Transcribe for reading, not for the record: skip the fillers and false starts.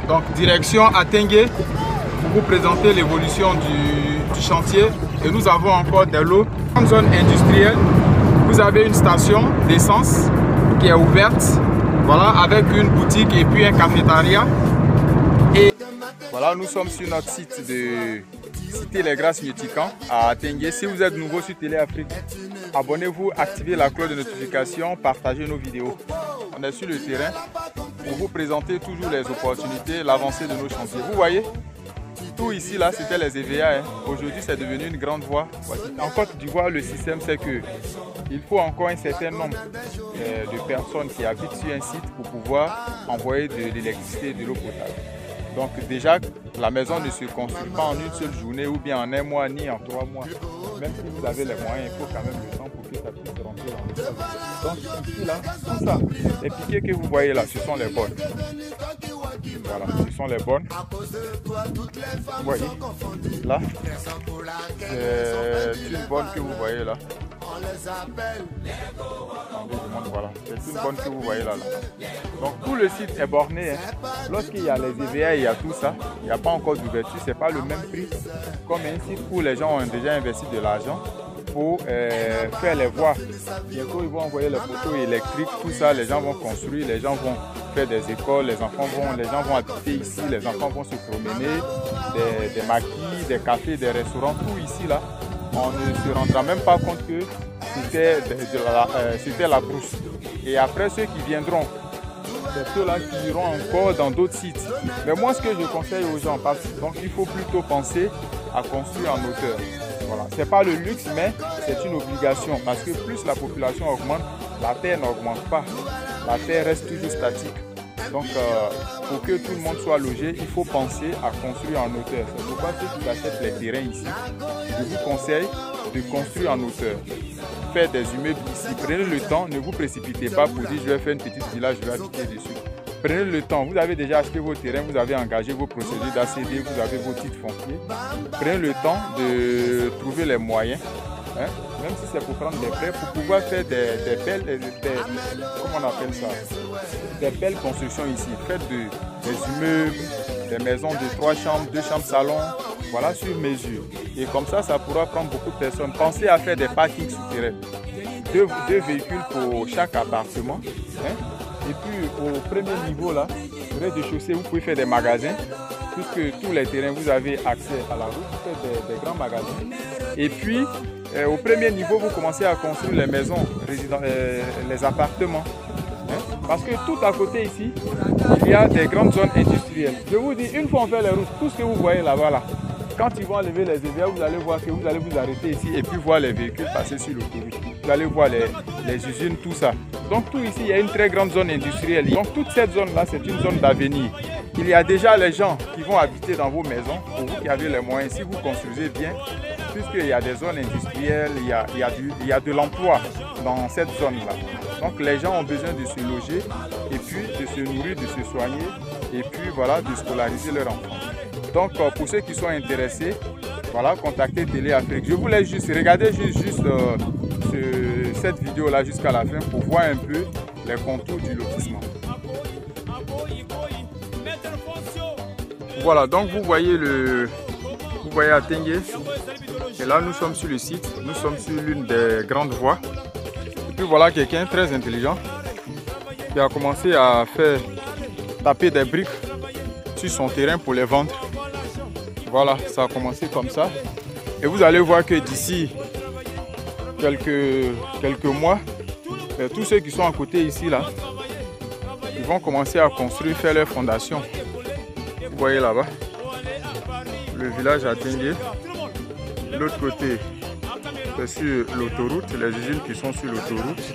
Donc direction Atengue pour vous présenter l'évolution du chantier. Et nous avons encore des lots. En zone industrielle, vous avez une station d'essence qui est ouverte, voilà, avec une boutique et puis un cafétéria. Et voilà, nous sommes sur notre site de Cité Les Grâces Mietican à Atengue. Si vous êtes nouveau sur Télé Afrique, abonnez-vous, activez la cloche de notification, partagez nos vidéos. On est sur le terrain pour vous présenter toujours les opportunités, l'avancée de nos chantiers. Vous voyez, tout ici là c'était les EVA. Aujourd'hui c'est devenu une grande voie. En Côte d'Ivoire, le système c'est que il faut encore un certain nombre de personnes qui habitent sur un site pour pouvoir envoyer de l'électricité et de l'eau potable. Donc déjà, la maison ne se construit pas en une seule journée ou bien en un mois ni en 3 mois. Même si vous avez les moyens, il faut quand même le temps pour que ça puisse rentrer dans le sol. Donc ici, là, tout ça, les piquets que vous voyez là, ce sont les bornes. Voilà, ce sont les bornes. Vous voyez, là, c'est une borne que vous voyez là. Voilà, c'est une borne que vous voyez là. Donc tout le site est borné. Lorsqu'il y a les EVA, il y a tout ça. Il n'y a pas encore d'ouverture, c'est pas le même prix comme un site où les gens ont déjà investi de l'argent pour faire les voies. Bientôt ils vont envoyer les poteaux électriques, tout ça, les gens vont construire, les gens vont faire des écoles, les gens vont habiter ici, les enfants vont se promener, des maquis, des cafés, des restaurants, tout ici là. On ne se rendra même pas compte que c'était la brousse. Et après ceux qui viendront, c'est ceux-là qui iront encore dans d'autres sites. Mais moi ce que je conseille aux gens, donc il faut plutôt penser à construire en hauteur. Voilà. Ce n'est pas le luxe, mais c'est une obligation. Parce que plus la population augmente, la terre n'augmente pas. La terre reste toujours statique. Donc pour que tout le monde soit logé, il faut penser à construire en hauteur. C'est pourquoi ceux qui achètent les terrains ici, je vous conseille de construire en hauteur. Faire des immeubles ici. Prenez le temps, ne vous précipitez pas pour dire je vais faire une petite villa, je vais habiter dessus. Prenez le temps, vous avez déjà acheté vos terrains, vous avez engagé vos procédures d'ACD, vous avez vos titres fonciers. Prenez le temps de trouver les moyens, même si c'est pour prendre des prêts, pour pouvoir faire des belles, comment on appelle ça, des belles constructions ici. Faites des immeubles, des maisons de 3 chambres, 2 chambres salon, voilà, sur mesure. Et comme ça, ça pourra prendre beaucoup de personnes. Pensez à faire des parkings souterrains. 2 véhicules pour chaque appartement. Et puis au premier niveau là, au rez-de-chaussée, vous pouvez faire des magasins. Puisque tous les terrains, vous avez accès à la route, vous faites des grands magasins. Et puis au premier niveau, vous commencez à construire les maisons, les appartements. Parce que tout à côté ici, il y a des grandes zones industrielles. Je vous dis, une fois on fait les routes, tout ce que vous voyez là-bas, là, quand ils vont enlever les EVA, vous allez voir que vous allez vous arrêter ici et puis voir les véhicules passer sur l'autoroute. Vous allez voir les usines, tout ça. Donc tout ici, il y a une très grande zone industrielle. Donc toute cette zone-là, c'est une zone d'avenir. Il y a déjà les gens qui vont habiter dans vos maisons, pour vous qui avez les moyens, si vous construisez bien, puisqu'il y a des zones industrielles, il y a de l'emploi dans cette zone-là. Donc les gens ont besoin de se loger et puis de se nourrir, de se soigner et puis voilà, de scolariser leurs enfants. Donc pour ceux qui sont intéressés, voilà, contactez Télé Afrique. Je vous laisse juste, regardez juste cette vidéo là jusqu'à la fin pour voir un peu les contours du lotissement. Voilà, donc vous voyez Atengue. Et là nous sommes sur le site, nous sommes sur l'une des grandes voies. Et puis voilà quelqu'un très intelligent qui a commencé à faire taper des briques sur son terrain pour les vendre. Voilà, ça a commencé comme ça. Et vous allez voir que d'ici quelques mois, tous ceux qui sont à côté ici, là, ils vont commencer à construire, faire leurs fondations. Vous voyez là-bas, le village Atengue. De l'autre côté, c'est sur l'autoroute, les usines qui sont sur l'autoroute.